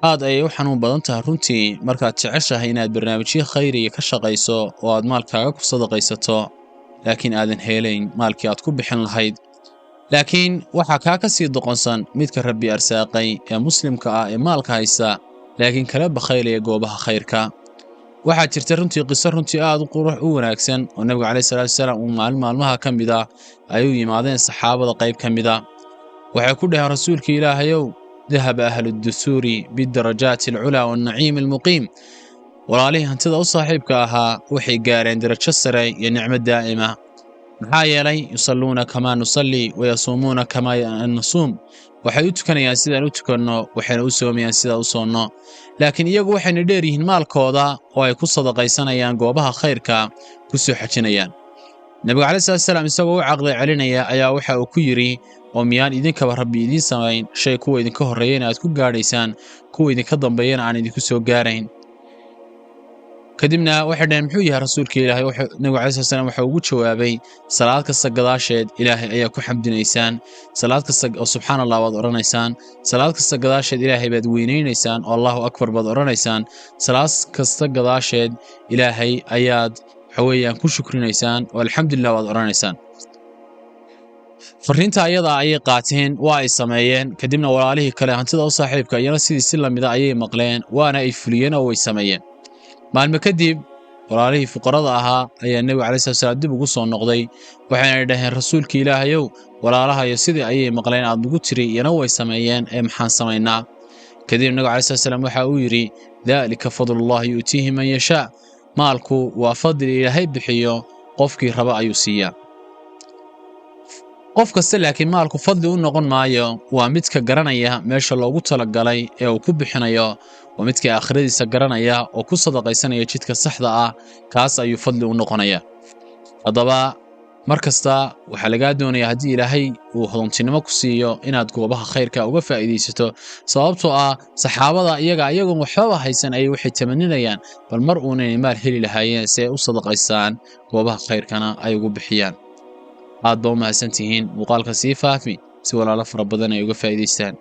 aad ayay u xanuun badan tahay runtii markaad jeceshahay inaad barnaamijyo khayriya ka shaqayso oo aad maalkaaga ku sadaqaysato laakiin aadan helayn maalkii aad ku bixin lahayd laakiin waxaa kaa ka sii doqonsan midka rabbi arsaaqay ee muslimka ah ee maalka haysta laakiin kala bakhaylaya goobaha khayrka waxaa jirta runtii qiso runtii aad u wanaagsan oo nabiga calayhi salaatu wasalaam uu maalmaha ka mid ah ay u yimaadeen saxaabada qayb ka mid ah waxay ku dhaheen rasuulka ilaahayow dahaba ahludusuuri bidarajaati alculaa waannaciimi almuqiim walaalihii hantida u saaxiibka ahaa waxay gaareen darajo sare iyo nicmo daa'ima maxaa yeelay yusalluuna kamaa nusalli wayasuumuuna kamaa nasuum waxay u tukanayaan sidaan u tukanno waxayna u soomayaan sidaan u soonno laakiin iyagu waxayna dheer yihiin maalkooda oo ay ku sadaqaysanayaan goobaha khayrka ku soo xajinayaan nabiga calayhi salaatu wasalaam isagoo u caqli celinaya ayaa waxa uu ku yidhi oo miyaan idinkaba rabbi idiin samayn shay kuwa idinka horreeyana aad ku gaadhaysaan kuwa idinka dambeeyana aan idinku soo gaarayn kadibna waxay dhaheen muxuu yahay rasuulka ilaahay nabiga calayhi salaatu wasalaam waxa ugu jawaabay salaad kasta gadaasheed ilaahay ayaa ku xamdinaysaan salaad kasta oo subxaana allah baad odhanaysaan salaad kasta gadaasheed ilaahay baad weynaynaysaan oo allahu akbar baad odhanaysaan salaad kasta gadaasheed ilaahay ayaad waxa weeyaan ku shukrinaysaan oo alxamdulilah baad odhanaysaan fariinta ayada ayay qaateen waa ay sameeyeen kadibna walaalihii kale hantida u saaxiibka iyana sidii si lamida ayay maqleen waana ay fuliyeen oo way sameeyeen maalmo kadib walaalihii fuqarada ahaa ayaa nebiga calayhi salaatu wasalaam dib ugu soo noqday waxayna dhaheen rasuulka ilaahayow walaalahayo sidii ayay maqleen aad nugu tiri iyana way sameeyeen ee maxaan samaynaa kadib nebiga calayhi salaatu wasalaam waxa uu yidhi daalika fadlullahi yu'tiihi man yashaa maalku waa fadli ilaahay bixiyo qofkii raba ayuu siiyaa qof kasta laakiin maalku fadli u noqon maayo waa midka garanaya meesha loogu talagalay ee uu ku bixinayo waa midka aakhiradiisa garanaya oo ku sadaqaysanaya jidka saxda ah kaas ayuu fadli u noqonaya haddaba mar kasta waxaa lagaa doonayaa haddii ilaahay uu hodontinimo ku siiyo inaad goobaha khayrka uga faa'iidaysato sababtoo ah saxaabada iyagoon waxbaba haysan ayay waxay tamaninayaan bal mar uunay maal heli lahaayeen si ay u sadaqaystaan goobaha khayrkana ay ugu bixiyaan aad ba u mahadsantihiin muuqaalka sii faafi si walaalo fara badan ay uga faa'iidaystaan